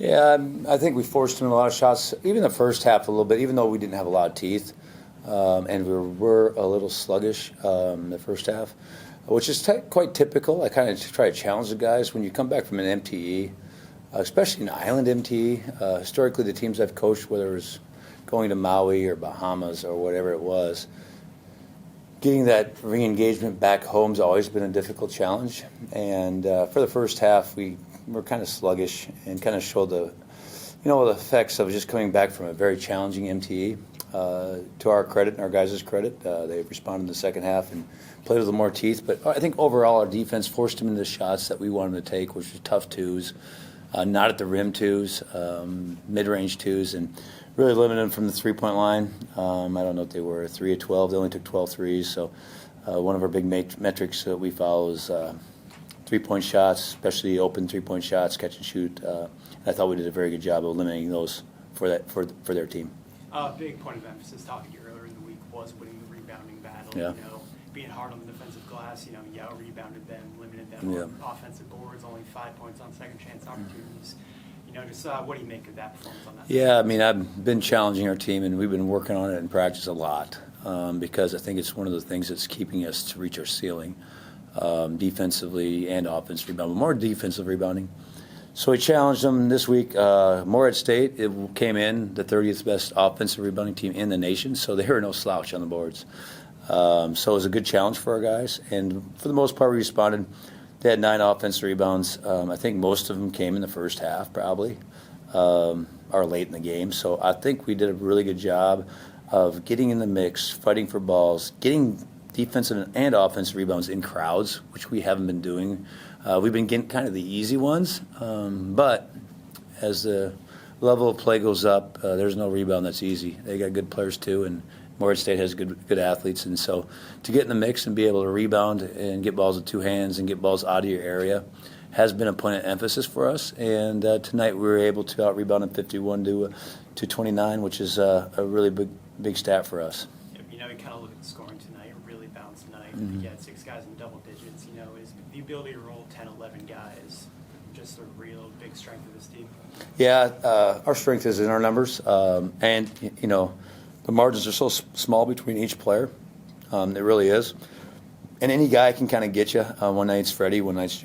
Yeah, I think we forced him a lot of shots, even the first half a little bit, even though we didn't have a lot of teeth. And we were a little sluggish the first half, which is quite typical. I kind of try to challenge the guys. When you come back from an MTE, especially an island MTE, historically the teams I've coached, whether it was going to Maui or Bahamas or whatever it was, getting that re-engagement back home has always been a difficult challenge. And for the first half, we were kind of sluggish and kind of showed the effects of just coming back from a very challenging MTE. To our credit and our guys' credit, they responded in the second half and played with a little more teeth. But I think overall our defense forced them into shots that we wanted to take, which was tough twos, not at the rim twos, mid-range twos, and really limited them from the three-point line. I don't know what they were, 3 of 12. They only took 12 threes. So one of our big metrics that we follow is three-point shots, especially open three-point shots, catch and shoot. I thought we did a very good job of eliminating those for their team. A big point of emphasis talking to you earlier in the week was winning the rebounding battle. Yeah. Being hard on the defensive glass, you out-rebounded them, limited them on offensive boards, only 5 points on second chance opportunities. What do you make of that performance on that? Yeah, I mean, I've been challenging our team, and we've been working on it in practice a lot because I think it's one of the things that's keeping us to reach our ceiling defensively and offensive rebounding, more defensive rebounding. So we challenged them this week. Morehead State, it came in the 30th best offensive rebounding team in the nation, so they were no slouch on the boards. So it was a good challenge for our guys, and for the most part we responded. They had 9 offensive rebounds. I think most of them came in the first half probably, or late in the game. So I think we did a really good job of getting in the mix, fighting for balls, getting defensive and offensive rebounds in crowds, which we haven't been doing. We've been getting kind of the easy ones, but as the level of play goes up, there's no rebound that's easy. They got good players too, and Morehead State has good athletes. And so to get in the mix and be able to rebound and get balls with two hands and get balls out of your area has been a point of emphasis for us. And tonight we were able to out-rebound in 51 to 29, which is a really big stat for us. You kind of look at the scoring tonight, a really balanced night. Mm-hmm. You had 6 guys in double digits. Is the ability to roll 10, 11 guys just a real big strength of this team? Yeah, our strength is in our numbers. And, the margins are so small between each player. It really is. And any guy can kind of get you. One night's Freddie, one night's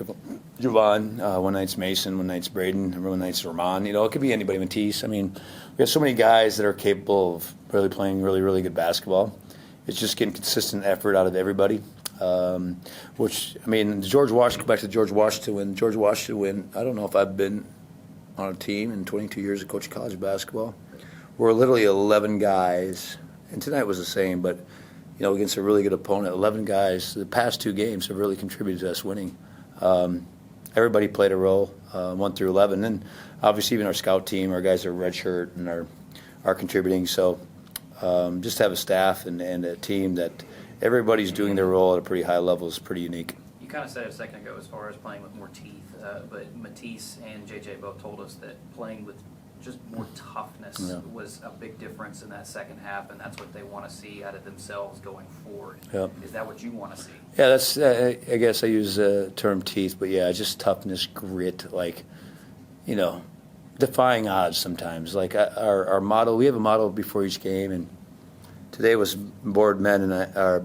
Javon, one night's Mason, one night's Braden, one night's Rahman. It could be anybody, Matisse. I mean, we have so many guys that are capable of really playing really, really good basketball. It's just getting consistent effort out of everybody. Which, I mean, George Washington, go back to George Washington. George Washington, I don't know if I've been on a team in 22 years of coaching college basketball. We're literally 11 guys, and tonight was the same, but, against a really good opponent, 11 guys. The past 2 games have really contributed to us winning. Everybody played a role, 1 through 11, and obviously even our scout team, our guys are redshirt and are contributing. So just to have a staff and a team that everybody's doing their role at a pretty high level is pretty unique. You kind of said it a second ago as far as playing with more teeth, but Matisse and JJ both told us that playing with just more toughness was a big difference in that second half, and that's what they want to see out of themselves going forward. Yep. Is that what you want to see? Yeah, that's. I guess I use the term teeth, but yeah, just toughness, grit, defying odds sometimes. Like our motto, we have a motto before each game, and today was board man after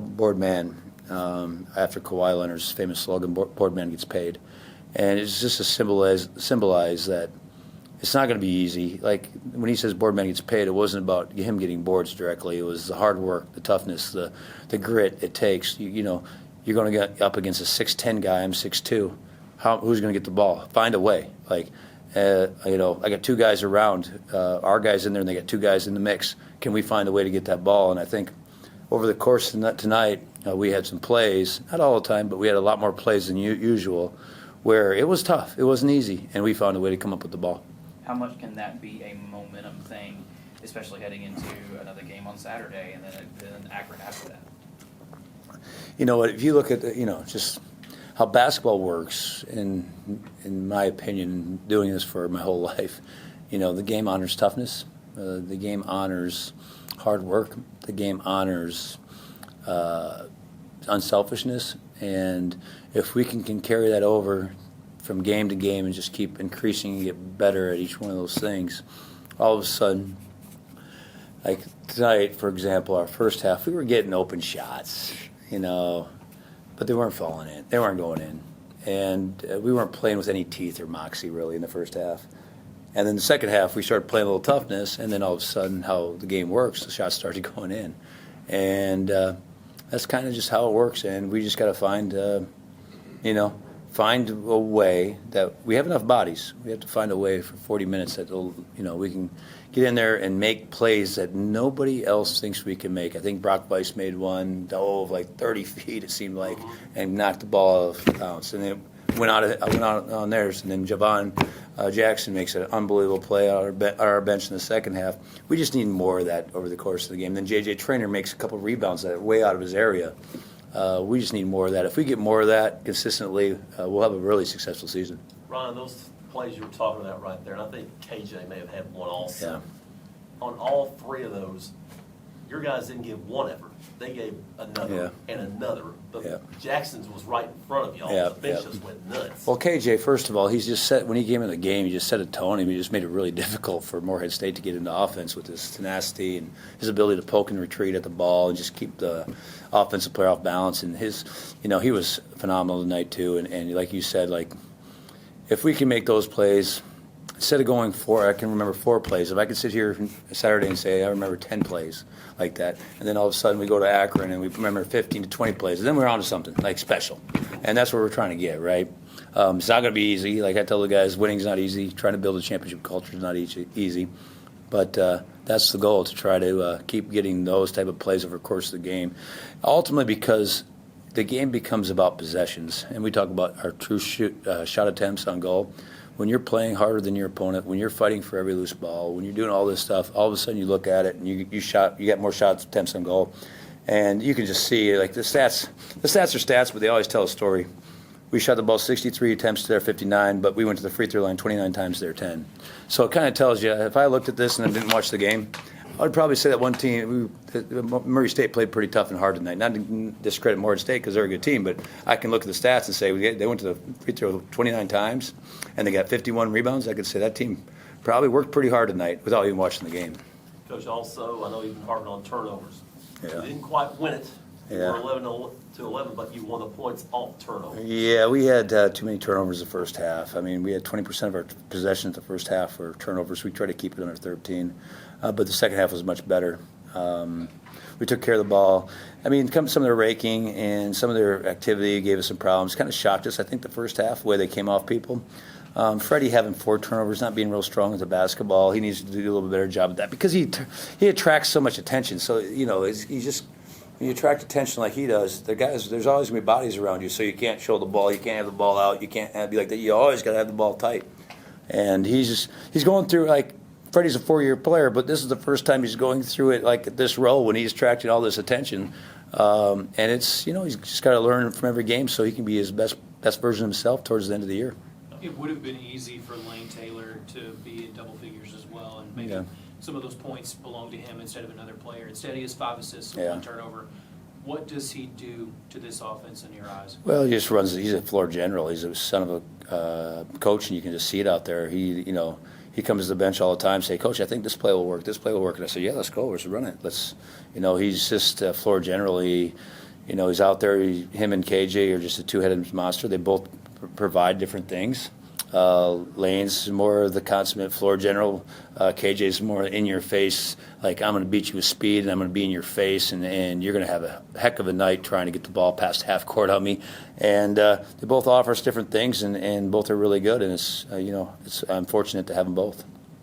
Kawhi Leonard's famous slogan, "Board man gets paid," and it's just to symbolize that. It's not going to be easy. Like when he says board man gets paid, it wasn't about him getting boards directly. It was the hard work, the toughness, the grit it takes. You're going to get up against a 6'10" guy. I'm 6'2". Who's going to get the ball? Find a way. I got 2 guys around. Our guys in there, and they got 2 guys in the mix. Can we find a way to get that ball? And I think over the course of tonight, we had some plays, not all the time, but we had a lot more plays than usual, where it was tough. It wasn't easy, and we found a way to come up with the ball. How much can that be a momentum thing, especially heading into another game on Saturday and then Akron after that? If you look at just how basketball works, in my opinion, doing this for my whole life, the game honors toughness, the game honors hard work, the game honors unselfishness, and if we can carry that over from game to game and just keep increasing and get better at each one of those things, all of a sudden, like tonight, for example, our first half, we were getting open shots, but they weren't falling in. They weren't going in. And we weren't playing with any teeth or moxie, really, in the first half. And then the second half, we started playing a little toughness, and then all of a sudden, how the game works, the shots started going in. And that's kind of just how it works, and we just got to find a way that we have enough bodies. We have to find a way for 40 minutes that we can get in there and make plays that nobody else thinks we can make. I think Brock Weiss made one, dove like 30 feet, it seemed like, and knocked the ball off bounds. And then went out on theirs, and then Javon Jackson makes an unbelievable play on our bench in the second half. We just need more of that over the course of the game. Then J.J. Traynor makes a couple of rebounds that are way out of his area. We just need more of that. If we get more of that consistently, we'll have a really successful season. Ryan, those plays you were talking about right there, and I think KJ may have had one also. Yeah. On all three of those, your guys didn't give one effort. They gave another and another. But Jackson's was right in front of y'all. Yeah, The bench just went nuts. Well, KJ, first of all, he's just when he came in the game, he just set a tone. He just made it really difficult for Morehead State to get into offense with his tenacity and his ability to poke and retreat at the ball and just keep the offensive player off balance. And he was phenomenal tonight too. And like you said, if we can make those plays, instead of going I can remember 4 plays. If I could sit here Saturday and say I remember 10 plays like that, and then all of a sudden we go to Akron and we remember 15 to 20 plays, and then we're on to something like special, and that's what we're trying to get, right? It's not going to be easy. Like I tell the guys, winning's not easy. Trying to build a championship culture is not easy, but that's the goal, to try to keep getting those type of plays over the course of the game. Ultimately, because the game becomes about possessions, and we talk about our true shot attempts on goal. When you're playing harder than your opponent, when you're fighting for every loose ball, when you're doing all this stuff, all of a sudden you look at it and you get more shots attempts on goal, and you can just see the stats. The stats are stats, but they always tell a story. We shot the ball 63 attempts to their 59, but we went to the free throw line 29 times to their 10. So it kind of tells you, if I looked at this and I didn't watch the game, I would probably say that one team, Murray State played pretty tough and hard tonight. Not to discredit Morehead State because they're a good team, but I can look at the stats and say they went to the free throw 29 times and they got 51 rebounds. I could say that team probably worked pretty hard tonight without even watching the game. Coach, also, I know you've been harping on turnovers. Yeah. You didn't quite win it. You Yeah. were 11-11, but you won the points off turnovers. Yeah, we had too many turnovers the first half. I mean, we had 20% of our possessions the first half were turnovers. We tried to keep it under 13, but the second half was much better. We took care of the ball. I mean, some of their raking and some of their activity gave us some problems. Kind of shocked us, I think, the first half, the way they came off people. Freddie having 4 turnovers, not being real strong with the basketball. He needs to do a little bit better job of that because he attracts so much attention. So, he's just – when you attract attention like he does, there's always going to be bodies around you, so you can't show the ball, you can't have the ball out, you can't be like that. You always got to have the ball tight. And he's going through, Freddie's a 4-year player, but this is the first time he's going through it at this role when he's attracting all this attention. And it's, he's just got to learn from every game so he can be his best version of himself towards the end of the year. It would have been easy for Lane Taylor to be in double figures as well, and maybe some of those points belong to him instead of another player. Instead, he has 5 assists and 1 turnover. What does he do to this offense in your eyes? He just runs. He's a floor general. He's a son of a coach, and you can just see it out there. He comes to the bench all the time, say, "Coach, I think this play will work. This play will work." And I say, "Yeah, let's go. Let's run it. Let's." He's just a floor general. He's out there. Him and KJ are just a two-headed monster. They both provide different things. Lane's more of the consummate floor general. KJ's more in your face, I'm going to beat you with speed and I'm going to be in your face and you're going to have a heck of a night trying to get the ball past half court on me. And they both offer us different things and both are really good. And I'm fortunate to have them both.